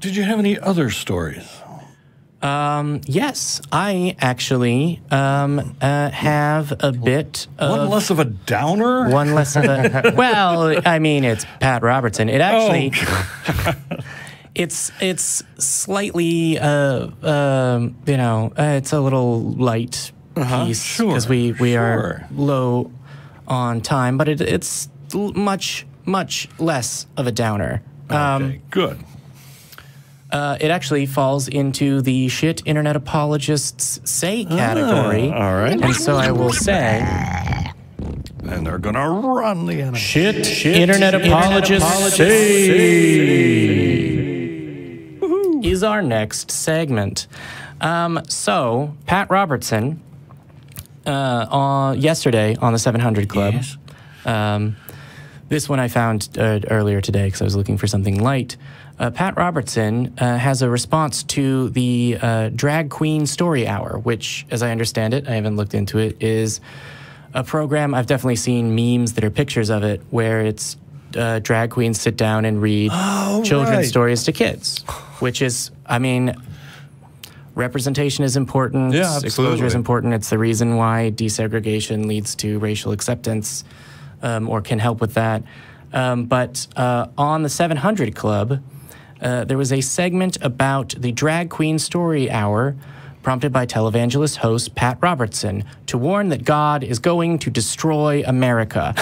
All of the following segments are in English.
Did you have any other stories? Yes, I actually have a bit of... One less of a downer? One less of a... Well, I mean, it's Pat Robertson. It actually... It's slightly, you know, it's a little light piece because we are low on time, but it's much less of a downer. Okay, good. It actually falls into the shit internet apologists say category. All right. And so I will say... And they're going to run the enemy. Shit internet apologists say is our next segment. So, Pat Robertson, yesterday on the 700 Club, Yes. This one I found earlier today because I was looking for something light. Pat Robertson has a response to the Drag Queen Story Hour, which, as I understand it, I haven't looked into it, is a program. I've definitely seen memes that are pictures of it where it's drag queens sit down and read children's stories to kids, which is, I mean, representation is important. Yeah, absolutely. Exposure is important. It's the reason why desegregation leads to racial acceptance or can help with that. But on the 700 Club, there was a segment about the Drag Queen Story Hour prompted by televangelist host Pat Robertson to warn that God is going to destroy America.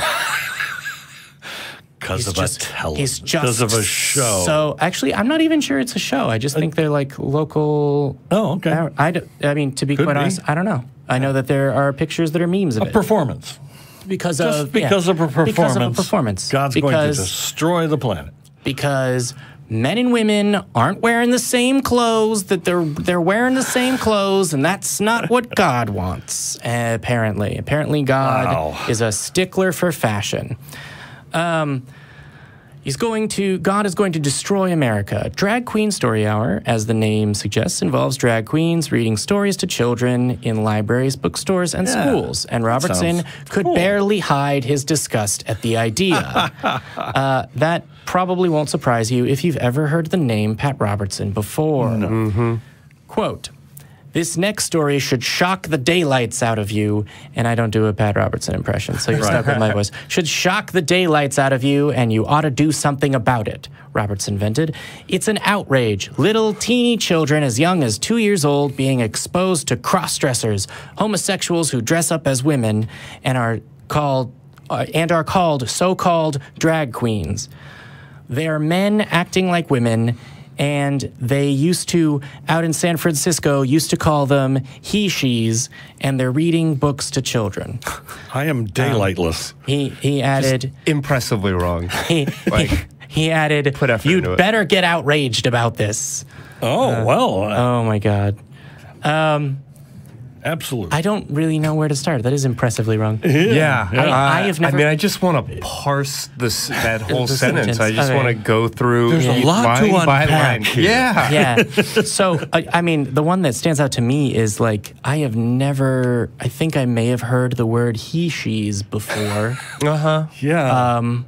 Because of a television. Because of a show. So, actually, I'm not even sure it's a show. I just think they're like local... Oh, okay. I mean, to be quite honest, I don't know. I know that there are pictures that are memes of it. A performance. Because of a performance. God's going to destroy the planet. Because men and women aren't wearing the same clothes, that they're wearing the same clothes, and that's not what God wants, apparently. Apparently God is a stickler for fashion. God is going to destroy America. Drag Queen Story Hour, as the name suggests, involves drag queens reading stories to children in libraries, bookstores, and schools. And Robertson could barely hide his disgust at the idea. That probably won't surprise you if you've ever heard the name Pat Robertson before. No. Mm-hmm. Quote, "This next story should shock the daylights out of you," and I don't do a Pat Robertson impression, so you're stuck with my voice. "Should shock the daylights out of you, and you ought to do something about it," Robertson vented. "It's an outrage. Little teeny children as young as 2 years old being exposed to cross-dressers, homosexuals who dress up as women and are called so-called drag queens. They are men acting like women, and they used to, out in San Francisco, used to call them he-she's, and they're reading books to children." I am daylightless. He added... Just impressively wrong. He added, "You'd better get outraged about this." Oh, well. Oh, my God. Absolutely. I don't really know where to start. That is impressively wrong. Yeah. I have never... I mean, I just want to parse that whole sentence. I just want to go through There's a lot to unpack here. Yeah. So, I mean, the one that stands out to me is, like, I think I may have heard the word he-she's before. Uh-huh. Yeah. Wow.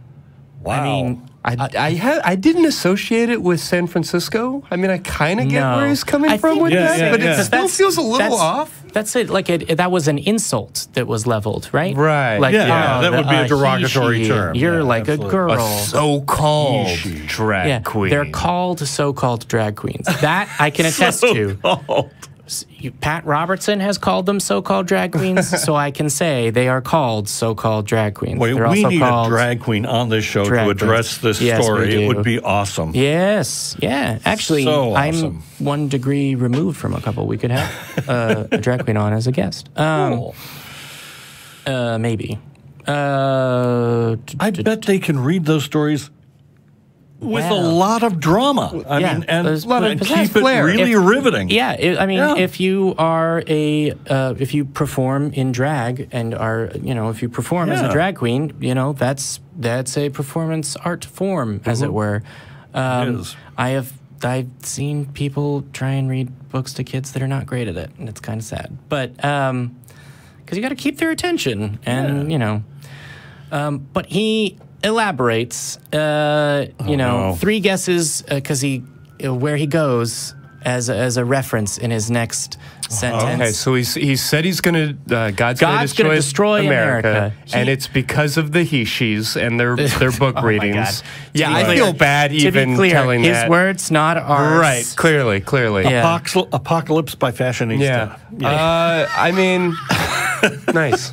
I mean... I didn't associate it with San Francisco. I mean, I kind of get where he's coming from with that, but it still feels a little off. That's it. Like, that was an insult that was leveled, right? Right. Like, that would be a derogatory term. You're like a girl. A so-called drag queen. They're called so-called drag queens. That I can attest to. Pat Robertson has called them so-called drag queens, so I can say they are called so-called drag queens. Wait, we need a drag queen on this show to address this story. It would be awesome. Yes, yeah. Actually, I'm 1 degree removed from a couple. We could have a drag queen on as a guest. Cool. Maybe. I bet they can read those stories with a lot of drama. I mean, and keep it really riveting. Yeah, if you are if you perform in drag and are, if you perform as a drag queen, that's a performance art form, as it were. It is. I've seen people try and read books to kids that are not great at it, and it's kind of sad. But because you got to keep their attention, and but he elaborates, 3 guesses, because he where he goes as a reference in his next sentence. Okay, so he said he's going to God's going to destroy America, and it's because of the he/she's and their book readings. Yeah, I feel bad even telling that. His words, not ours. Right, clearly. Yeah. Apocalypse by Fashionista. Yeah. I mean, nice.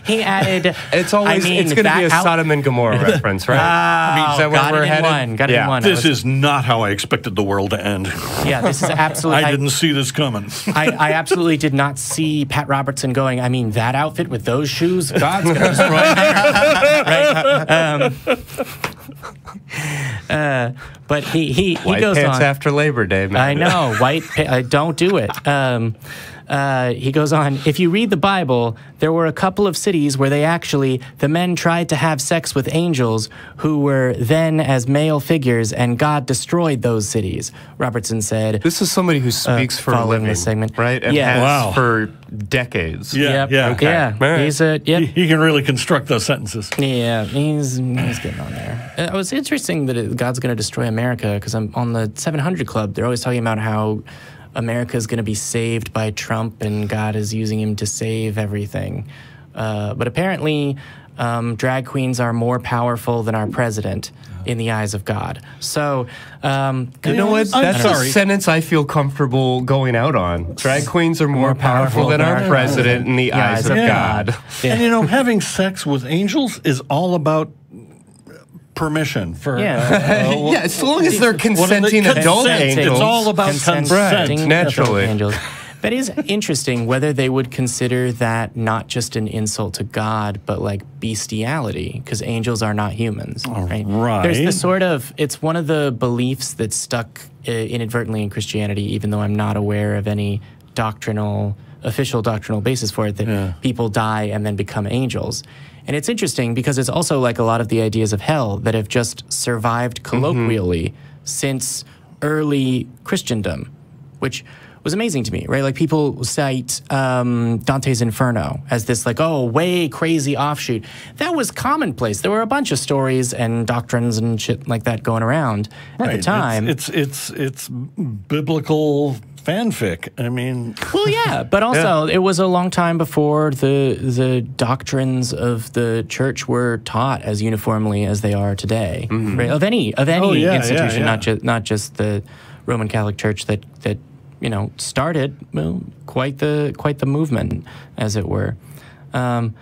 He added. It's always it's going to be a Sodom and Gomorrah reference, right? Is that where we're headed? Got it in one. This is not how I expected the world to end. Yeah, this is absolutely. I didn't see this coming. I absolutely did not see Pat Robertson going, I mean, that outfit with those shoes, God's going to destroy America. Right? But he goes on. White pants after Labor Day, man. I know, don't do it. He goes on, if you read the Bible, there were a couple of cities where the men tried to have sex with angels who were then as male figures, and God destroyed those cities. Robertson said. This is somebody who speaks for a living, this segment. Right? And has for decades. Yeah. Right. He can really construct those sentences. Yeah, he's getting on there. It was interesting that God's going to destroy America, because I'm on the 700 Club. They're always talking about how America is going to be saved by Trump and God is using him to save everything. But apparently, drag queens are more powerful than our president in the eyes of God. So, you know what? That's a sentence I feel comfortable going out on. Drag queens are more powerful than our president in the eyes of God. Yeah. And having sex with angels is all about permission for as long as they're consenting adult angels. It's all about consent, naturally. Angels. But it is interesting whether they would consider that not just an insult to God, but like bestiality, because angels are not humans, right? There's the sort of, it's one of the beliefs that's stuck inadvertently in Christianity, even though I'm not aware of any official doctrinal basis for it, that people die and then become angels. And it's interesting because it's also like a lot of the ideas of hell that have just survived colloquially since early Christendom, which was amazing to me, right? Like people cite Dante's Inferno as this like, way crazy offshoot. That was commonplace. There were a bunch of stories and doctrines and shit like that going around at the time. It's biblical fanfic. I mean, well, yeah, but also it was a long time before the doctrines of the church were taught as uniformly as they are today, right? Of any institution, not just the Roman Catholic Church that started quite the movement, as it were. God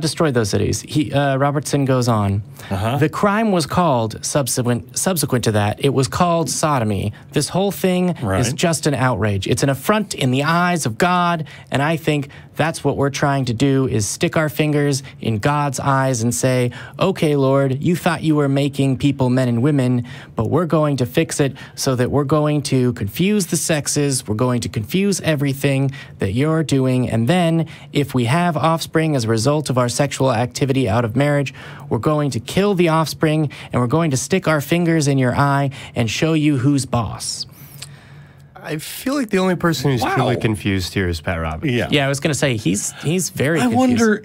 destroyed those cities. Robertson goes on. The crime was called, subsequent to that, it was called sodomy. This whole thing is just an outrage. It's an affront in the eyes of God, and I think that's what we're trying to do, is stick our fingers in God's eyes and say, okay, Lord, you thought you were making people men and women, but we're going to fix it so that we're going to confuse the sexes, we're going to confuse everything that you're doing, and then if we have offspring as a result of our sexual activity out of marriage, we're going to kill the offspring, and we're going to stick our fingers in your eye and show you who's boss. I feel like the only person who's truly confused here is Pat Robertson. Yeah, I was going to say, he's very confused. I wonder,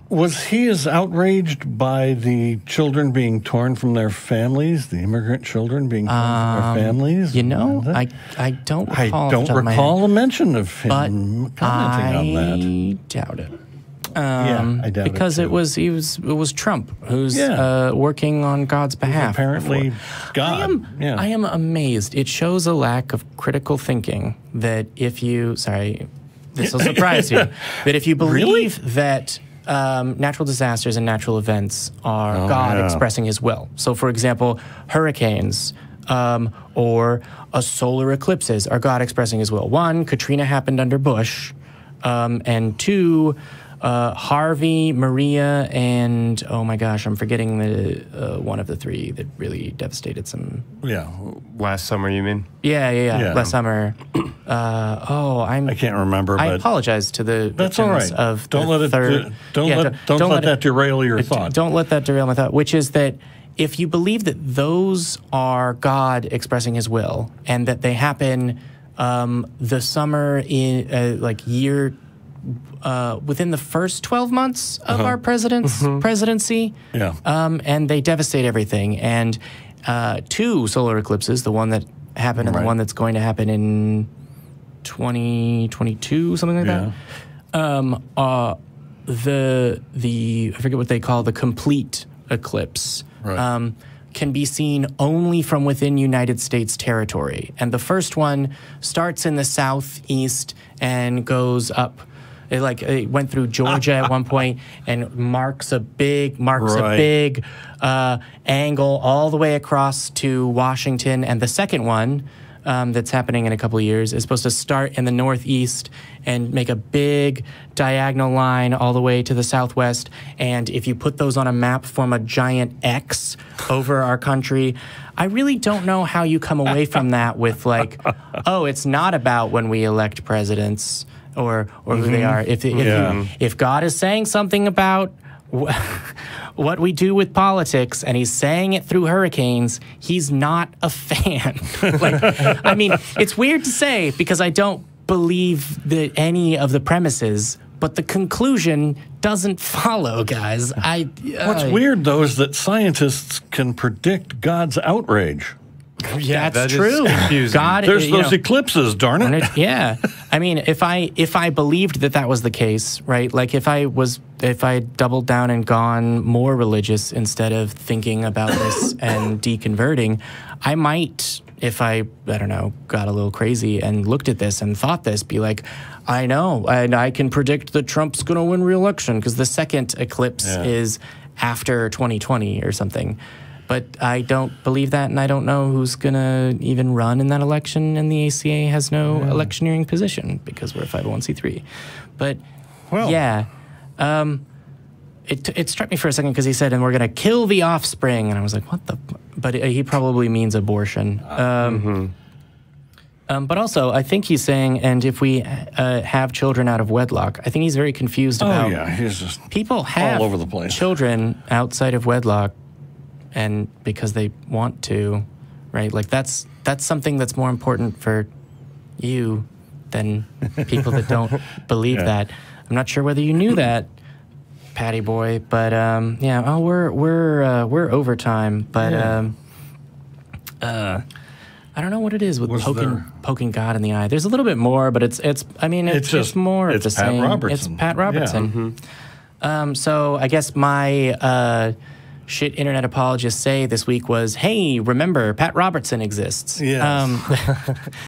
was he as outraged by the children being torn from their families, the immigrant children being torn from their families? I don't recall. I don't recall a mention of him commenting on that. I doubt it. I doubt because it was Trump who's working on God's behalf. Apparently, God. I am amazed. It shows a lack of critical thinking that if you, this will surprise you, that if you believe that natural disasters and natural events are God expressing His will. So, for example, hurricanes or solar eclipses are God expressing His will. One, Katrina happened under Bush, and two, Harvey, Maria, and oh my gosh, I'm forgetting the one of the three that really devastated some. Yeah, last summer, you mean? Yeah. Last summer. I can't remember. I apologize to the. That's all right. Don't let that derail your thought. Don't let that derail my thought. Which is that if you believe that those are God expressing His will, and that they happen the summer in year. Within the first 12 months of our president's presidency, and they devastate everything. And 2 solar eclipses, the one that happened and the one that's going to happen in 2022, something like that. The I forget what they call the complete eclipse. Right. Can be seen only from within United States territory. And the first one starts in the southeast and goes up. It went through Georgia at one point and marks a big angle all the way across to Washington. And the second one that's happening in a couple of years is supposed to start in the northeast and make a big diagonal line all the way to the southwest. And if you put those on a map, form a giant X over our country. I really don't know how you come away from that with like, oh, it's not about when we elect presidents or who they are. If God is saying something about what we do with politics, and he's saying it through hurricanes, he's not a fan. I mean, it's weird to say because I don't believe any of the premises, but the conclusion doesn't follow, guys. What's weird, though, is that scientists can predict God's outrage. Yeah, that's true. God, there's those eclipses, darn it. Yeah, I mean, if I believed that was the case, right? Like if I doubled down and gone more religious instead of thinking about this and deconverting, I might, if I don't know, got a little crazy and looked at this and thought this, be like, I know, and I can predict that Trump's going to win re-election because the second eclipse is after 2020 or something. But I don't believe that, and I don't know who's going to even run in that election, and the ACA has no electioneering position because we're a 501c3. But, it struck me for a second because he said, and we're going to kill the offspring, and I was like, what the... But he probably means abortion. But also, I think he's saying, and if we have children out of wedlock, I think he's very confused about... Oh, yeah, he's just people have all over the place. Children outside of wedlock, and because they want to, right? Like that's something that's more important for you than people that don't believe that. I'm not sure whether you knew that, Patty boy, but we're overtime, but I don't know what it is with poking God in the eye. There's a little bit more, but it's just more of the same. Robertson. It's Pat Robertson. Yeah. So I guess my shit internet apologists say this week was, hey, remember, Pat Robertson exists. Yes.